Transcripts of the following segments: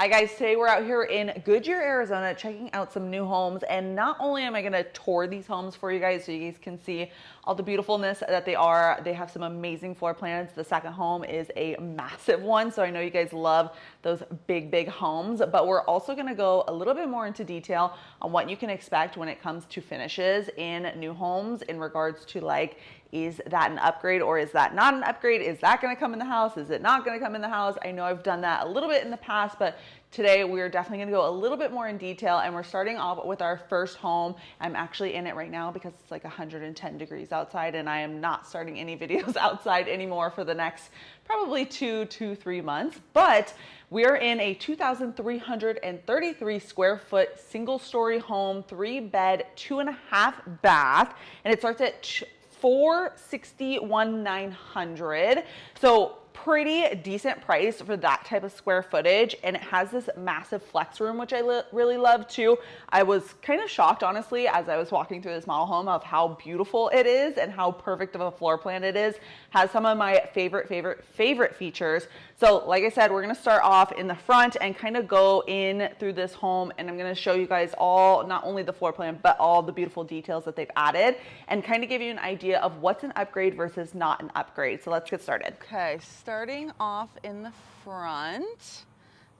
Hi guys, today we're out here in Goodyear, Arizona, checking out some new homes. And not only am I gonna tour these homes for you guys so you guys can see all the beautifulness that they are, they have some amazing floor plans. The second home is a massive one, so I know you guys love those big homes, but we're also gonna go a little bit more into detail on what you can expect when it comes to finishes in new homes in regards to like, is that an upgrade or is that not an upgrade? Is that gonna come in the house? Is it not gonna come in the house? I know I've done that a little bit in the past, but today we're definitely gonna go a little bit more in detail, and we're starting off with our first home. I'm actually in it right now because it's like 110 degrees outside, and I am not starting any videos outside anymore for the next probably 2 to 3 months. But we're in a 2,333 square foot single story home, 3-bed, 2.5 bath, and it starts at $461,900. So pretty decent price for that type of square footage, and it has this massive flex room, which I really love too. I was kind of shocked, honestly, as I was walking through this model home of how beautiful it is and how perfect of a floor plan it is. Has some of my favorite features. So like I said, we're gonna start off in the front and kind of go in through this home, and I'm gonna show you guys all, not only the floor plan, but all the beautiful details that they've added, and kind of give you an idea of what's an upgrade versus not an upgrade. So let's get started. Okay, starting off in the front,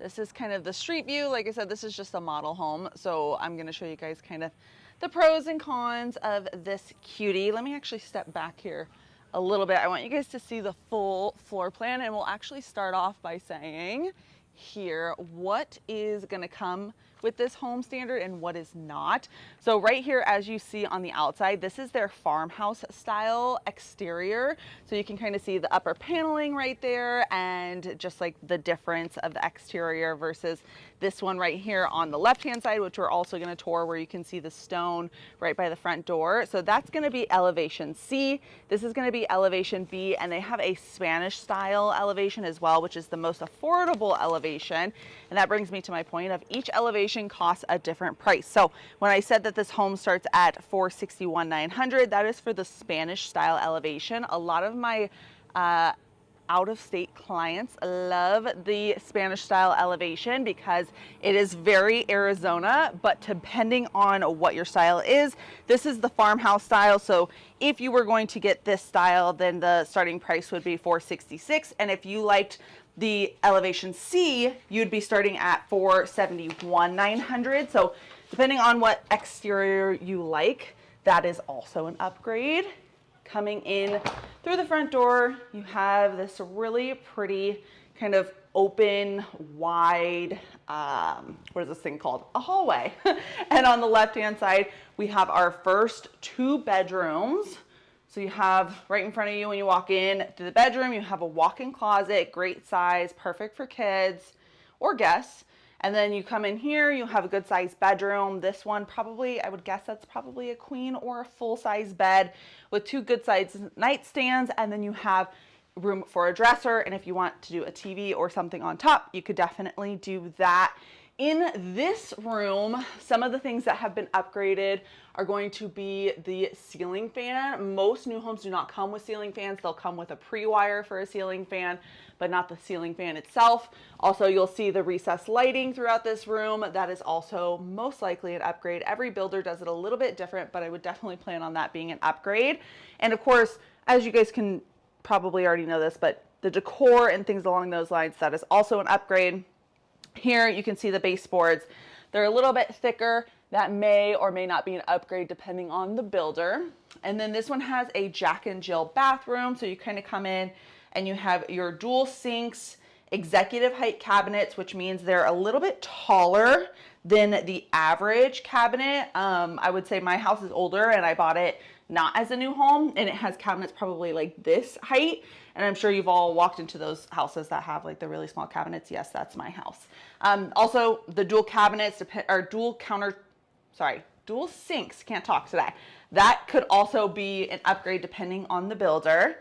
this is kind of the street view. Like I said, this is just a model home, so I'm going to show you guys kind of the pros and cons of this cutie. Let me actually step back here a little bit. I want you guys to see the full floor plan, and we'll actually start off by saying here what is going to come with this home standard and what is not. So right here, as you see on the outside, this is their farmhouse style exterior. So you can kind of see the upper paneling right there, and just like the difference of the exterior versus this one right here on the left hand side, which we're also going to tour, where you can see the stone right by the front door. So that's going to be elevation C. This is going to be elevation B, and they have a Spanish style elevation as well, which is the most affordable elevation. And that brings me to my point of each elevation costs a different price. So when I said that this home starts at $461,900, that is for the Spanish style elevation. A lot of my out-of-state clients love the Spanish style elevation because it is very Arizona, but depending on what your style is, this is the farmhouse style. So if you were going to get this style, then the starting price would be $466, and if you liked the elevation C, you'd be starting at $471,900. So depending on what exterior you like, that is also an upgrade. Coming in through the front door, you have this really pretty kind of open, wide, what is this thing called? A hallway. And on the left-hand side, we have our first 2 bedrooms. So you have right in front of you when you walk in to the bedroom, you have a walk-in closet, great size, perfect for kids or guests. And then you come in here, you have a good sized bedroom. This one probably, I would guess that's probably a queen or a full size bed with 2 good sized nightstands. And then you have room for a dresser. And if you want to do a TV or something on top, you could definitely do that. In this room, some of the things that have been upgraded are going to be the ceiling fan. Most new homes do not come with ceiling fans. They'll come with a pre-wire for a ceiling fan, but not the ceiling fan itself. Also, you'll see the recessed lighting throughout this room. That is also most likely an upgrade. Every builder does it a little bit different, but I would definitely plan on that being an upgrade. And of course, as you guys can probably already know this, but the decor and things along those lines, that is also an upgrade. Here you can see the baseboards. They're a little bit thicker. That may or may not be an upgrade depending on the builder. And then this one has a Jack and Jill bathroom. So you kind of come in and you have your dual sinks, executive height cabinets, which means they're a little bit taller than the average cabinet. I would say my house is older and I bought it not as a new home, and it has cabinets probably like this height. And I'm sure you've all walked into those houses that have like the really small cabinets. Yes, that's my house. Also the dual cabinets or dual sinks, can't talk today. That could also be an upgrade depending on the builder.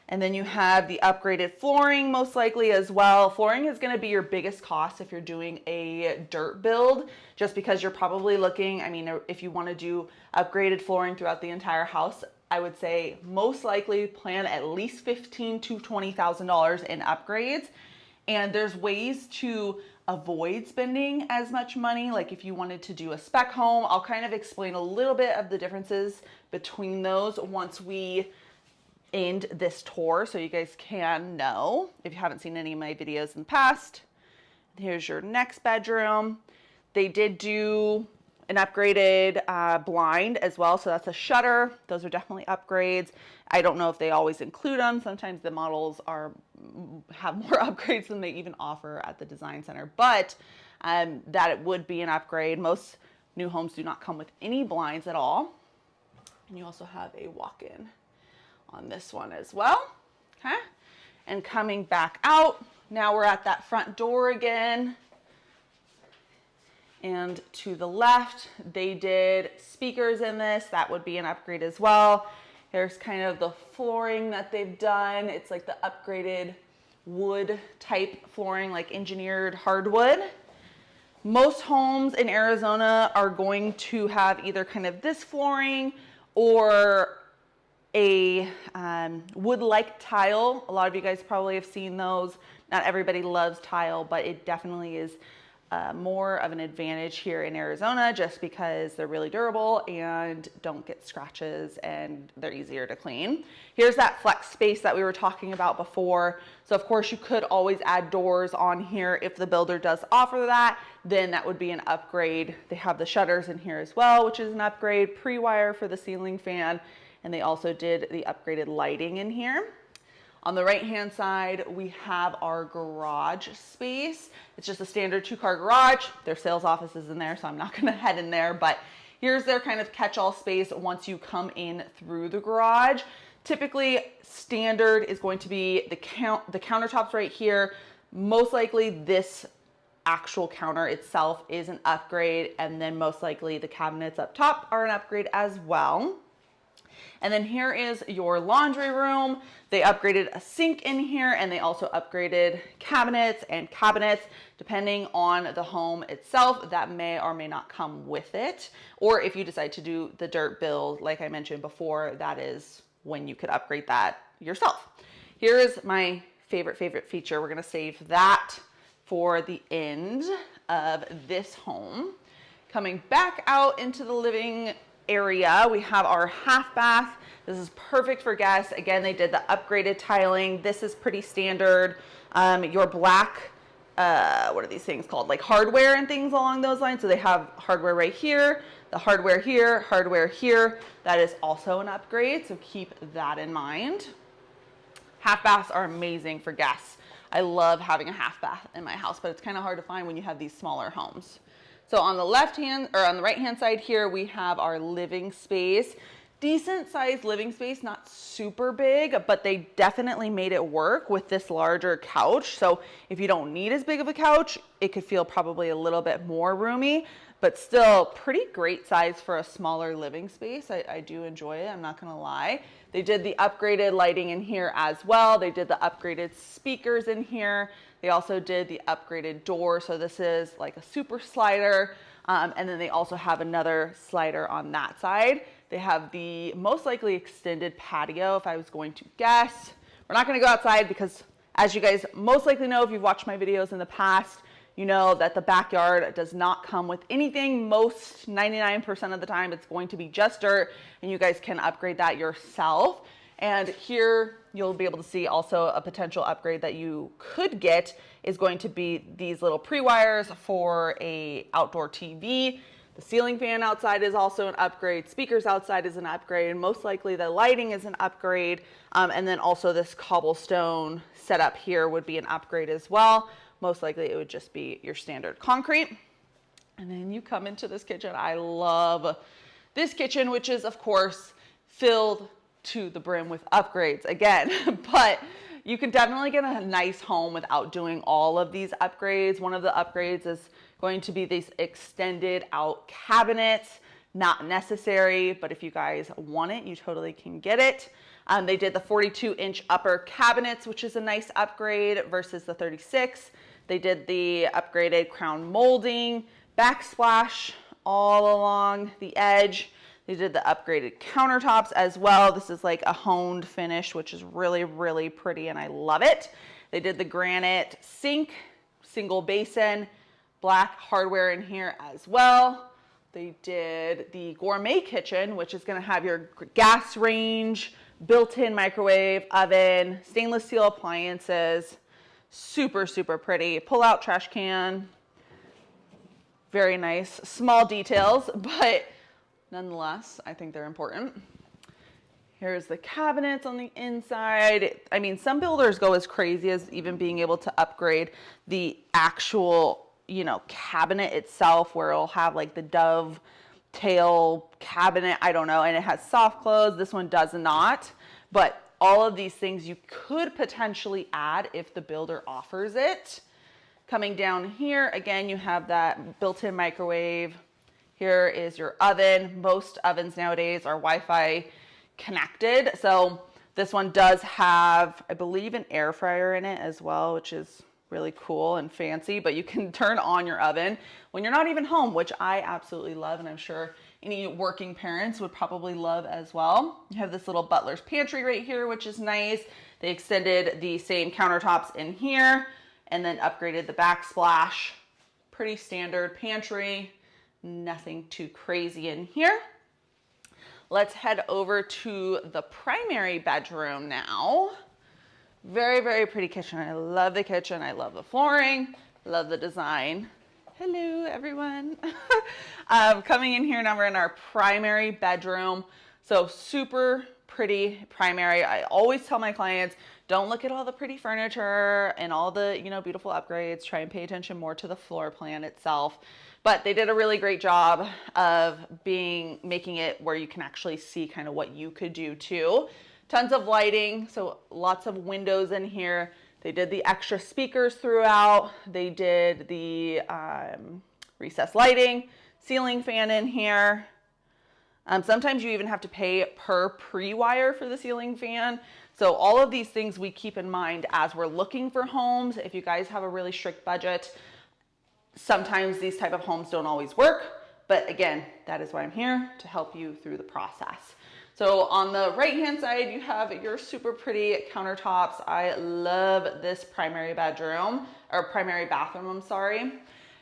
And then you have the upgraded flooring most likely as well. Flooring is going to be your biggest cost if you're doing a dirt build, just because you're probably looking, I mean, if you want to do upgraded flooring throughout the entire house, I would say most likely plan at least $15,000 to $20,000 in upgrades. And there's ways to avoid spending as much money. Like if you wanted to do a spec home, I'll kind of explain a little bit of the differences between those once we end this tour, so you guys can know if you haven't seen any of my videos in the past. Here's your next bedroom. They did do an upgraded blind as well, so that's a shutter. Those are definitely upgrades. I don't know if they always include them. Sometimes the models have more upgrades than they even offer at the design center, but that it would be an upgrade. Most new homes do not come with any blinds at all. And you also have a walk-in on this one as well. Okay, and coming back out, now we're at that front door again. And to the left, they did speakers in this. That would be an upgrade as well. There's kind of the flooring that they've done. It's like the upgraded wood type flooring, like engineered hardwood. Most homes in Arizona are going to have either kind of this flooring or a wood-like tile. A lot of you guys probably have seen those. Not everybody loves tile, but it definitely is more of an advantage here in Arizona just because they're really durable and don't get scratches and they're easier to clean. Here's that flex space that we were talking about before. So of course you could always add doors on here if the builder does offer that, then that would be an upgrade. They have the shutters in here as well, which is an upgrade, pre-wire for the ceiling fan, and they also did the upgraded lighting in here. On the right-hand side, we have our garage space. It's just a standard 2-car garage. Their sales office is in there, so I'm not gonna head in there, but here's their kind of catch-all space once you come in through the garage. Typically, standard is going to be the countertops right here. Most likely this actual counter itself is an upgrade, and then most likely the cabinets up top are an upgrade as well. And then here is your laundry room. They upgraded a sink in here, and they also upgraded cabinets and cabinets. Depending on the home itself, that may or may not come with it. Or if you decide to do the dirt build, like I mentioned before, that is when you could upgrade that yourself. Here is my favorite feature. We're gonna save that for the end of this home. Coming back out into the living area, we have our half bath. This is perfect for guests. Again, they did the upgraded tiling. This is pretty standard. Your black, what are these things called? Like hardware and things along those lines. So they have hardware right here, the hardware here, hardware here. That is also an upgrade, so keep that in mind. Half baths are amazing for guests. I love having a half bath in my house, but it's kind of hard to find when you have these smaller homes. So on the right hand side here, we have our living space. Decent sized living space, not super big, but they definitely made it work with this larger couch. So if you don't need as big of a couch, it could feel probably a little bit more roomy, but still pretty great size for a smaller living space. I do enjoy it, I'm not gonna lie. They did the upgraded lighting in here as well. They did the upgraded speakers in here. They also did the upgraded door. So this is like a super slider. And then they also have another slider on that side. They have the most likely extended patio, if I was going to guess. We're not gonna go outside because, as you guys most likely know if you've watched my videos in the past, you know that the backyard does not come with anything. Most 99% of the time it's going to be just dirt, and you guys can upgrade that yourself. And here you'll be able to see also a potential upgrade that you could get is going to be these little pre-wires for a outdoor TV. The ceiling fan outside is also an upgrade. Speakers outside is an upgrade. And most likely the lighting is an upgrade. And then also this cobblestone setup here would be an upgrade as well. Most likely it would just be your standard concrete. And then you come into this kitchen. I love this kitchen, which is of course filled to the brim with upgrades again, but you can definitely get a nice home without doing all of these upgrades. One of the upgrades is going to be these extended out cabinets. Not necessary, but if you guys want it, you totally can get it. They did the 42-inch upper cabinets, which is a nice upgrade versus the 36. They did the upgraded crown molding, backsplash all along the edge. They did the upgraded countertops as well. This is like a honed finish, which is really, really pretty, and I love it. They did the granite sink, single basin, black hardware in here as well. They did the gourmet kitchen, which is going to have your gas range, built-in microwave, oven, stainless steel appliances. Super, super pretty. Pull-out trash can. Very nice. Small details, but nonetheless, I think they're important. Here's the cabinets on the inside. I mean, some builders go as crazy as even being able to upgrade the actual, you know, cabinet itself, where it'll have like the dovetail cabinet, I don't know, and it has soft close. This one does not, but all of these things you could potentially add if the builder offers it. Coming down here, again, you have that built-in microwave. Here is your oven. Most ovens nowadays are Wi-Fi connected. So this one does have, I believe, an air fryer in it as well, which is really cool and fancy, but you can turn on your oven when you're not even home, which I absolutely love, and I'm sure any working parents would probably love as well. You have this little butler's pantry right here, which is nice. They extended the same countertops in here and then upgraded the backsplash. Pretty standard pantry, nothing too crazy in here. Let's head over to the primary bedroom now. Very, very pretty kitchen. I love the kitchen. I love the flooring. Love the design. Hello, everyone. Coming in here, now we're in our primary bedroom. So super pretty primary. I always tell my clients, don't look at all the pretty furniture and all the, you know, beautiful upgrades. Try and pay attention more to the floor plan itself. But they did a really great job of making it where you can actually see kind of what you could do too. Tons of lighting, so lots of windows in here. They did the extra speakers throughout. They did the recessed lighting, ceiling fan in here. Sometimes you even have to pay per pre-wire for the ceiling fan. So all of these things we keep in mind as we're looking for homes. If you guys have a really strict budget, sometimes these type of homes don't always work, but again, that is why I'm here, to help you through the process. So on the right-hand side, you have your super pretty countertops. I love this primary bedroom, or primary bathroom, I'm sorry.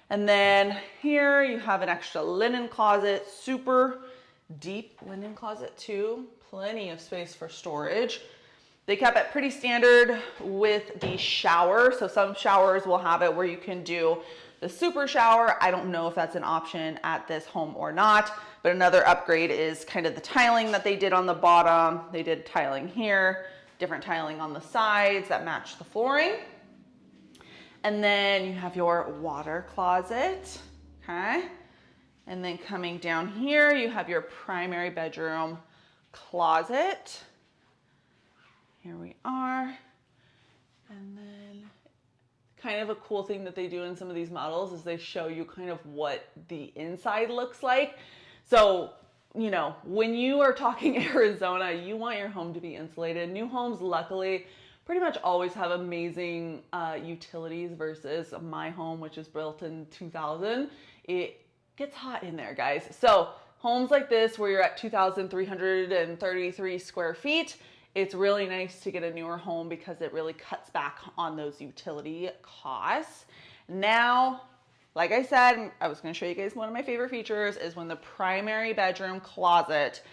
And then here you have an extra linen closet, super deep linen closet too, plenty of space for storage. They kept it pretty standard with the shower. So some showers will have it where you can do the super shower. I don't know if that's an option at this home or not, but another upgrade is kind of the tiling that they did on the bottom. They did tiling here, different tiling on the sides that match the flooring. And then you have your water closet, okay? And then coming down here, you have your primary bedroom closet. Here we are. And then kind of a cool thing that they do in some of these models is they show you kind of what the inside looks like. So, you know, when you are talking Arizona, you want your home to be insulated. New homes, luckily, pretty much always have amazing utilities versus my home, which is built in 2000. It gets hot in there, guys. So homes like this, where you're at 2,333 square feet, it's really nice to get a newer home because it really cuts back on those utility costs. Now, like I said, I was going to show you guys one of my favorite features is when the primary bedroom closet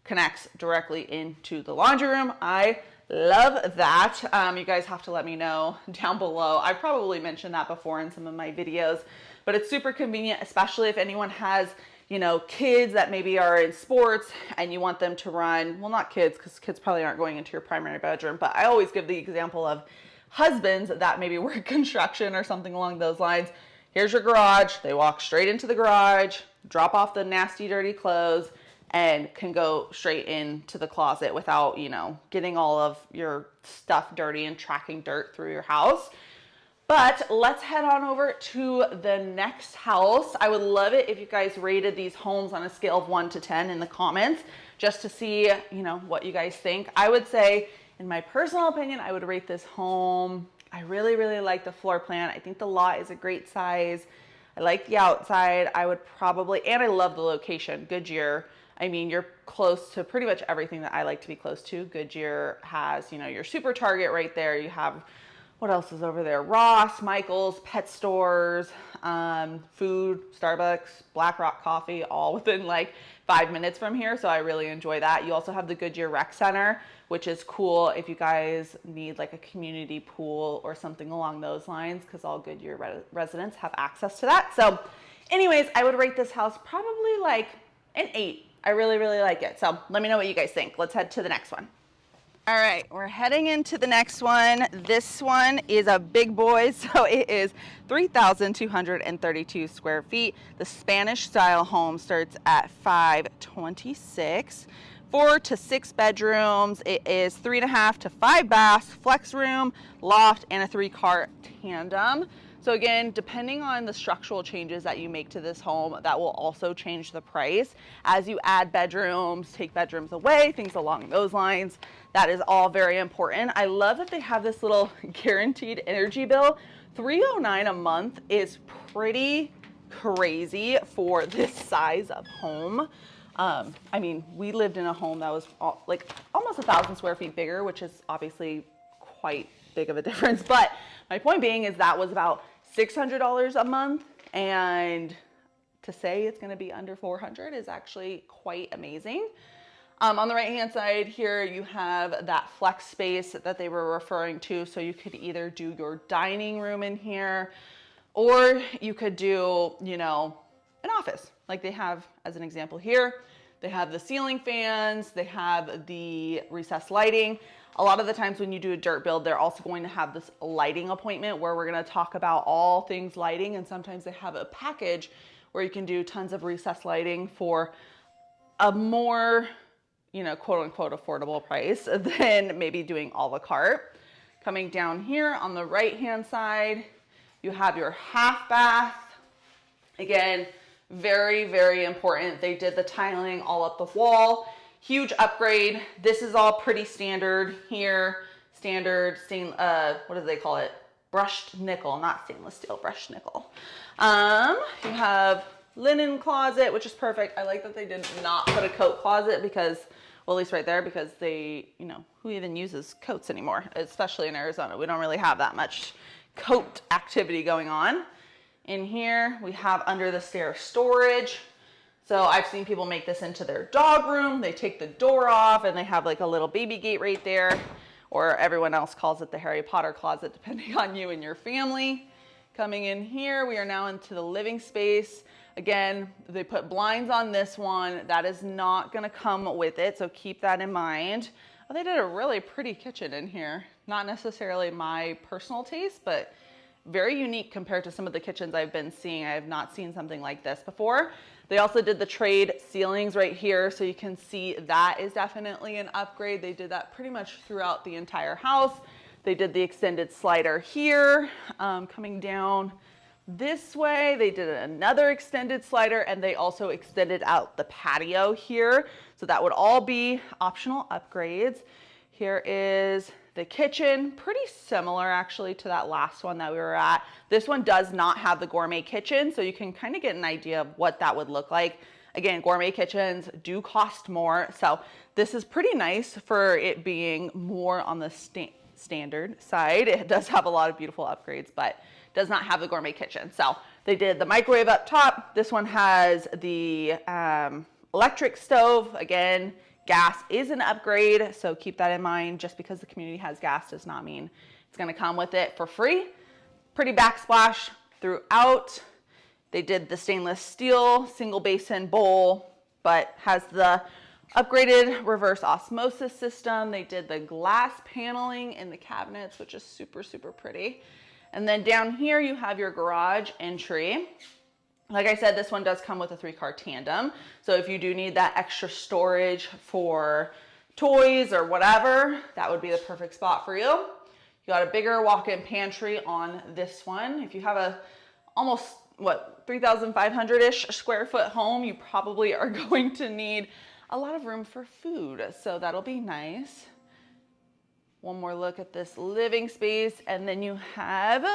connects directly into the laundry room. I love that. You guys have to let me know down below. I've probably mentioned that before in some of my videos, but it's super convenient, especially if anyone has, you know, kids that maybe are in sports and you want them to run, well, not kids, because kids probably aren't going into your primary bedroom, but I always give the example of husbands that maybe work construction or something along those lines. Here's your garage. They walk straight into the garage, drop off the nasty, dirty clothes, and can go straight into the closet without, you know, getting all of your stuff dirty and tracking dirt through your house. But let's head on over to the next house. I would love it if you guys rated these homes on a scale of 1 to 10 in the comments, just to see, you know, what you guys think. I would say, in my personal opinion, I would rate this home. I really, really like the floor plan. I think the lot is a great size. I like the outside. I would probably, and I love the location, Goodyear. I mean, you're close to pretty much everything that I like to be close to. Goodyear has, you know, your super Target right there. You have What else is over there? Ross, Michael's, pet stores, food, Starbucks, Black Rock Coffee, all within like 5 minutes from here. So I really enjoy that. You also have the Goodyear Rec Center, which is cool if you guys need like a community pool or something along those lines, because all Goodyear residents have access to that. So anyways, I would rate this house probably like an 8. I really, really like it. So let me know what you guys think. Let's head to the next one. All right, we're heading into the next one. This one is a big boy, so it is 3,232 square feet. The Spanish style home starts at $526. 4 to 6 bedrooms. It is 3.5 to 5 baths, flex room, loft, and a 3-car tandem. So again, depending on the structural changes that you make to this home, that will also change the price. As you add bedrooms, take bedrooms away, things along those lines, that is all very important. I love that they have this little guaranteed energy bill. $309 a month is pretty crazy for this size of home. I mean, we lived in a home that was like almost 1,000 square feet bigger, which is obviously quite big of a difference. But my point being is that was about $600 a month, and to say it's going to be under $400 is actually quite amazing. On the right hand side here, you have that flex space that they were referring to. So you could either do your dining room in here, or you could do, you know, an office like they have as an example here. They have the ceiling fans, they have the recessed lighting. A lot of the times when you do a dirt build, they're also going to have this lighting appointment where we're going to talk about all things lighting. And sometimes they have a package where you can do tons of recessed lighting for a more, you know, quote unquote affordable price than maybe doing a la carte. Coming down here on the right hand side, you have your half bath. Again, very, very important. They did the tiling all up the wall. Huge upgrade. This is all pretty standard here. Standard what do they call it? Brushed nickel, not stainless steel, brushed nickel. You have linen closet, which is perfect. I like that they did not put a coat closet because, well, at least right there, because they, you know, who even uses coats anymore, especially in Arizona. We don't really have that much coat activity going on. In here, we have under the stairs storage. So I've seen people make this into their dog room. They take the door off and they have like a little baby gate right there, or everyone else calls it the Harry Potter closet, depending on you and your family. Coming in here, we are now into the living space. Again, they put blinds on this one. That is not gonna come with it, so keep that in mind. Oh, they did a really pretty kitchen in here. Not necessarily my personal taste, but very unique compared to some of the kitchens I've been seeing. I have not seen something like this before. They also did the trade ceilings right here, so you can see that is definitely an upgrade. They did that pretty much throughout the entire house. They did the extended slider here. Coming down this way, they did another extended slider, and they also extended out the patio here. So that would all be optional upgrades. Here is the kitchen, pretty similar actually to that last one that we were at. This one does not have the gourmet kitchen, so you can kind of get an idea of what that would look like. Again, gourmet kitchens do cost more, so this is pretty nice for it being more on the standard side. It does have a lot of beautiful upgrades, but does not have the gourmet kitchen. So they did the microwave up top. This one has the electric stove. Again, gas is an upgrade, so keep that in mind. Just because the community has gas does not mean it's gonna come with it for free. Pretty backsplash throughout. They did the stainless steel single basin bowl, but has the upgraded reverse osmosis system. They did the glass paneling in the cabinets, which is super, super pretty. And then down here you have your garage entry. Like I said, this one does come with a 3-car tandem. So if you do need that extra storage for toys or whatever, that would be the perfect spot for you. You got a bigger walk-in pantry on this one. If you have a almost, 3,500-ish square foot home, you probably are going to need a lot of room for food. So that'll be nice. One more look at this living space, and then you have,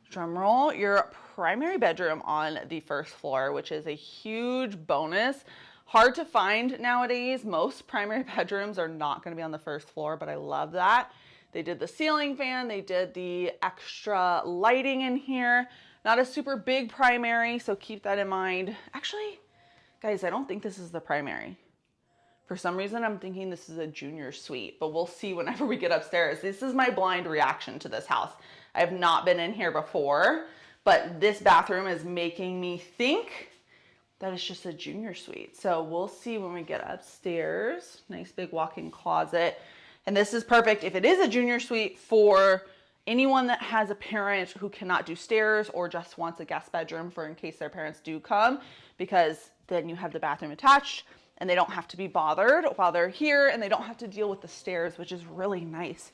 drum roll, your primary bedroom on the first floor, which is a huge bonus. Hard to find nowadays. Most primary bedrooms are not going to be on the first floor, but I love that. They did the ceiling fan, they did the extra lighting in here. Not a super big primary, so keep that in mind. Actually, guys, I don't think this is the primary. For some reason, I'm thinking this is a junior suite, but we'll see whenever we get upstairs. This is my blind reaction to this house. I have not been in here before, but this bathroom is making me think that it's just a junior suite. So we'll see when we get upstairs. Nice big walk-in closet. And this is perfect if it is a junior suite for anyone that has a parent who cannot do stairs or just wants a guest bedroom for in case their parents do come, because then you have the bathroom attached and they don't have to be bothered while they're here, and they don't have to deal with the stairs, which is really nice.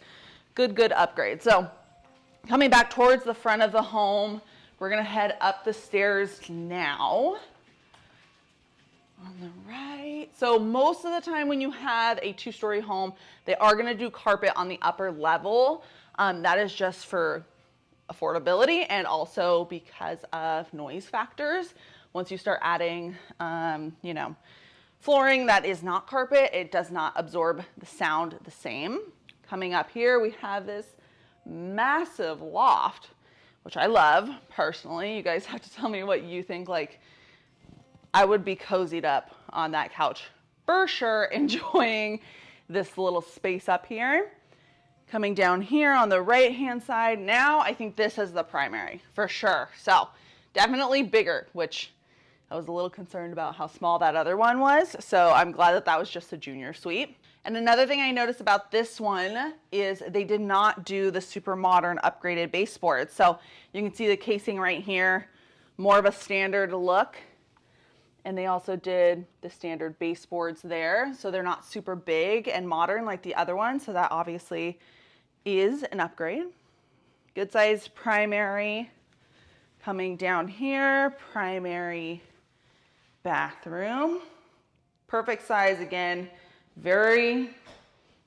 Good upgrade. So coming back towards the front of the home, we're gonna head up the stairs now. On the right. So most of the time when you have a 2-story home, they are gonna do carpet on the upper level. That is just for affordability and also because of noise factors. Once you start adding, you know, flooring that is not carpet, it does not absorb the sound the same. Coming up here, we have this massive loft, which I love personally. You guys have to tell me what you think. Like, I would be cozied up on that couch for sure, enjoying this little space up here. Coming down here on the right hand side, now I think this is the primary for sure. So definitely bigger, which I was a little concerned about how small that other one was. So I'm glad that that was just a junior suite. And another thing I noticed about this one is they did not do the super modern upgraded baseboards. So you can see the casing right here, more of a standard look. And they also did the standard baseboards there. So they're not super big and modern like the other one. So that obviously is an upgrade. Good size primary. Coming down here, primary bathroom. Perfect size again. Very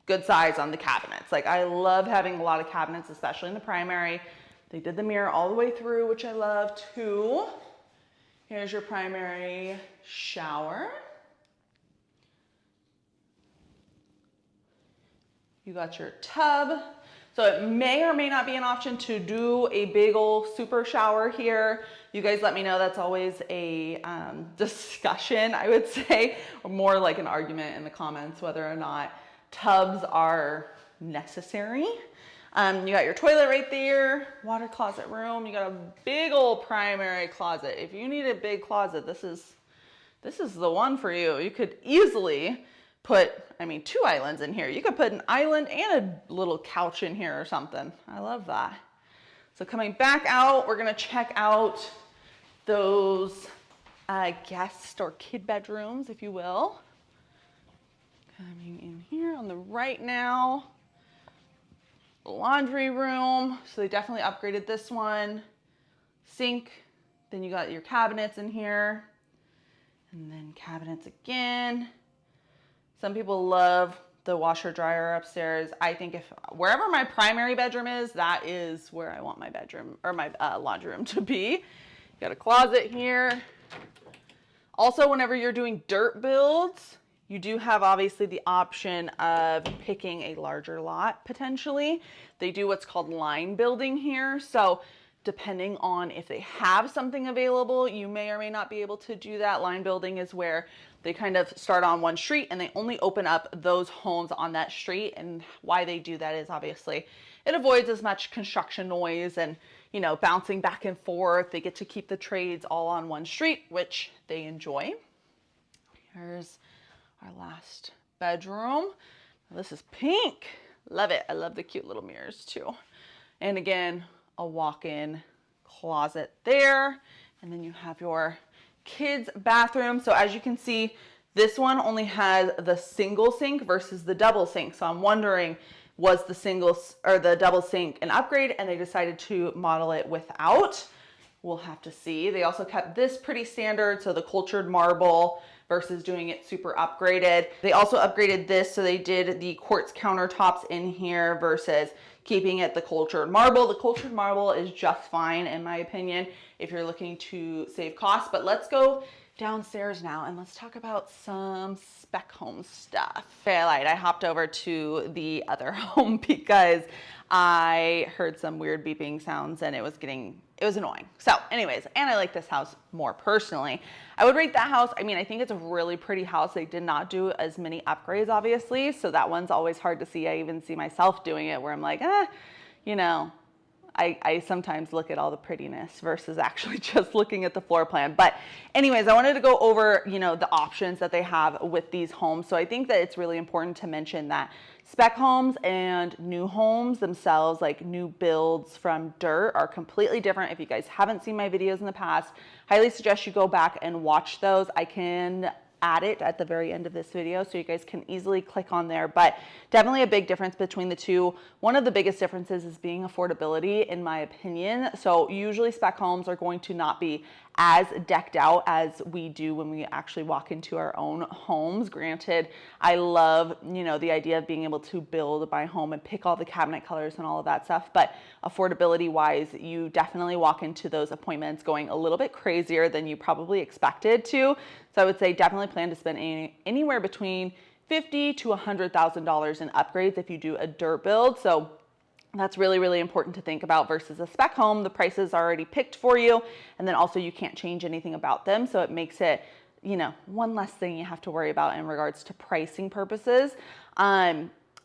good size on the cabinets. Like, I love having a lot of cabinets, especially in the primary. They did the mirror all the way through, which I love too. Here's your primary shower. You got your tub. So it may or may not be an option to do a big old super shower here. You guys let me know. That's always a discussion, I would say, or more like an argument in the comments, whether or not tubs are necessary. You got your toilet right there, water closet room. You got a big old primary closet. If you need a big closet, this is the one for you. You could easily put, I mean, 2 islands in here. You could put an island and a little couch in here or something. I love that. So coming back out, we're gonna check out those guest or kid bedrooms, if you will. Coming in here on the right now, laundry room. So they definitely upgraded this one. Sink, then you got your cabinets in here, and then cabinets again. Some people love the washer dryer upstairs. I think if wherever my primary bedroom is, that is where I want my bedroom or my laundry room to be. Got a closet here. Also, whenever you're doing dirt builds, you do have obviously the option of picking a larger lot potentially. They do what's called line building here. So depending on if they have something available, you may or may not be able to do that. Line building is where they kind of start on one street and they only open up those homes on that street. And why they do that is obviously it avoids as much construction noise and, you know, bouncing back and forth. They get to keep the trades all on one street, which they enjoy. Here's our last bedroom. This is pink. Love it. I love the cute little mirrors too. And again, a walk-in closet there. And then you have your kids' bathroom. So as you can see, this one only has the single sink versus the double sink. So I'm wondering, was the single or the double sink an upgrade and they decided to model it without? we'll have to see. They also kept this pretty standard, so the cultured marble versus doing it super upgraded. They also upgraded this, so they did the quartz countertops in here versus keeping it the cultured marble. The cultured marble is just fine in my opinion if you're looking to save costs, but let's go downstairs now and let's talk about some Spec Home stuff. Okay, I lied. I hopped over to the other home because I heard some weird beeping sounds and it was annoying. So anyways, and I like this house more personally. I would rate that house, I mean, I think it's a really pretty house. They did not do as many upgrades, obviously. So that one's always hard to see. I even see myself doing it where I'm like, you know, I sometimes look at all the prettiness versus actually just looking at the floor plan. But anyways, I wanted to go over, you know, the options that they have with these homes. So I think that it's really important to mention that spec homes and new homes themselves, like new builds from dirt, are completely different. If you guys haven't seen my videos in the past, highly suggest you go back and watch those. I can add it at the very end of this video so you guys can easily click on there, but definitely a big difference between the two. One of the biggest differences is being affordability, in my opinion. So usually spec homes are going to not be as decked out as we do when we actually walk into our own homes. Granted, I love, you know, the idea of being able to build my home and pick all the cabinet colors and all of that stuff, but affordability wise, you definitely walk into those appointments going a little bit crazier than you probably expected to. So I would say definitely plan to spend anywhere between $50,000 to $100,000 in upgrades if you do a dirt build. So that's really, really important to think about versus a spec home. The prices are already picked for you, and then also you can't change anything about them. So it makes it, you know, one less thing you have to worry about in regards to pricing purposes.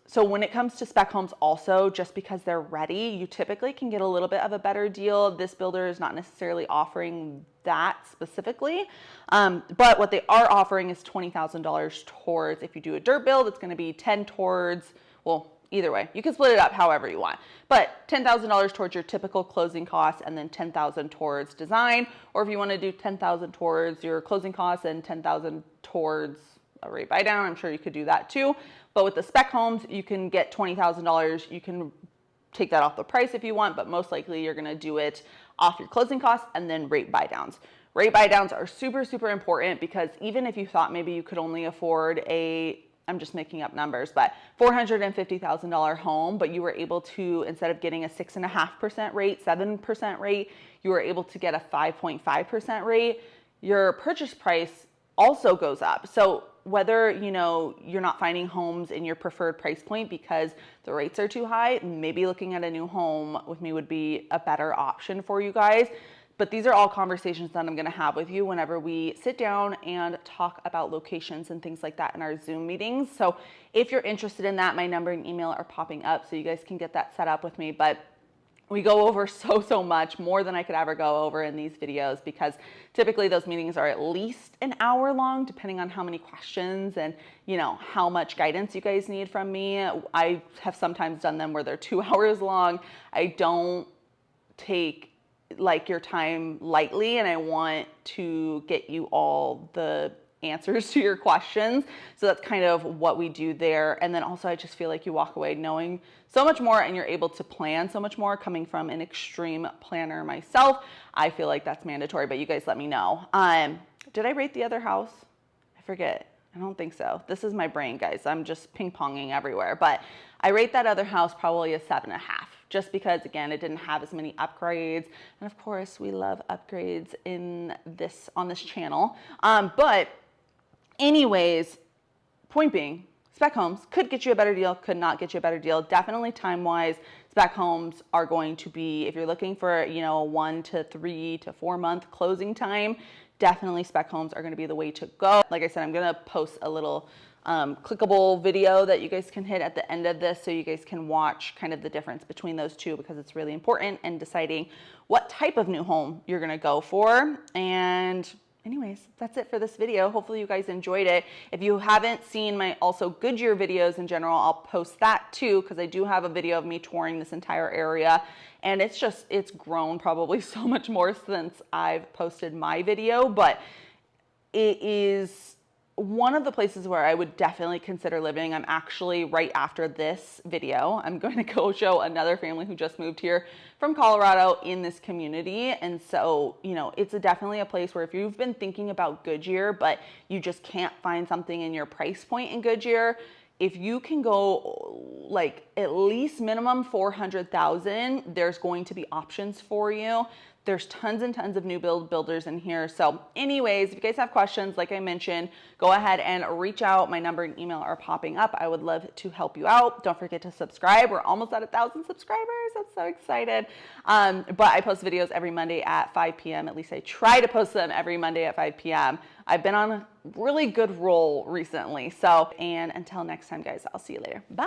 So when it comes to spec homes also, just because they're ready, you typically can get a little bit of a better deal. This builder is not necessarily offering that specifically, but what they are offering is $20,000 towards, if you do a dirt build, it's gonna be 10 towards, well, either way, you can split it up however you want, but $10,000 towards your typical closing costs and then $10,000 towards design, or if you want to do $10,000 towards your closing costs and $10,000 towards a rate buy down, I'm sure you could do that too. But with the spec homes, you can get $20,000. You can take that off the price if you want, but most likely you're going to do it off your closing costs and then rate buy downs. Rate buy downs are super, super important because even if you thought maybe you could only afford I'm just making up numbers, but $450,000 home, but you were able to, instead of getting a 6.5% rate, 7% rate, you were able to get a 5.5% rate, your purchase price also goes up. So whether, you know, you're not finding homes in your preferred price point because the rates are too high, maybe looking at a new home with me would be a better option for you guys. But these are all conversations that I'm going to have with you whenever we sit down and talk about locations and things like that in our Zoom meetings. So if you're interested in that, my number and email are popping up so you guys can get that set up with me. But we go over so much more than I could ever go over in these videos because typically those meetings are at least an hour long, depending on how many questions and, you know, how much guidance you guys need from me. I have sometimes done them where they're 2 hours long. I don't take like your time lightly, and I want to get you all the answers to your questions. So that's kind of what we do there. And then also I just feel like you walk away knowing so much more and you're able to plan so much more. Coming from an extreme planner myself, I feel like that's mandatory, but you guys let me know. Did I rate the other house? I forget. I don't think so. This is my brain, guys. I'm just ping-ponging everywhere, but I rate that other house probably a 7.5. Just because, again, it didn't have as many upgrades. And of course, we love upgrades on this channel. But anyways, point being, spec homes could get you a better deal, could not get you a better deal. Definitely time-wise, spec homes are going to be, if you're looking for, you know, a 1 to 3 to 4 month closing time, definitely spec homes are going to be the way to go. Like I said, I'm going to post a little clickable video that you guys can hit at the end of this so you guys can watch kind of the difference between those two because it's really important in deciding what type of new home you're going to go for. And anyways, that's it for this video. Hopefully you guys enjoyed it. If you haven't seen my also Goodyear videos in general, I'll post that too because I do have a video of me touring this entire area. And it's grown probably so much more since I've posted my video, but it is one of the places where I would definitely consider living, I'm actually right after this video, I'm going to go show another family who just moved here from Colorado in this community. And so, you know, it's definitely a place where if you've been thinking about Goodyear, but you just can't find something in your price point in Goodyear, if you can go like at least minimum 400,000, there's going to be options for you. There's tons and tons of new builders in here. So anyways, if you guys have questions, like I mentioned, go ahead and reach out. My number and email are popping up. I would love to help you out. Don't forget to subscribe. We're almost at 1,000 subscribers. I'm so excited. But I post videos every Monday at 5 p.m. At least I try to post them every Monday at 5 p.m. I've been on a really good roll recently. So, and until next time, guys, I'll see you later. Bye.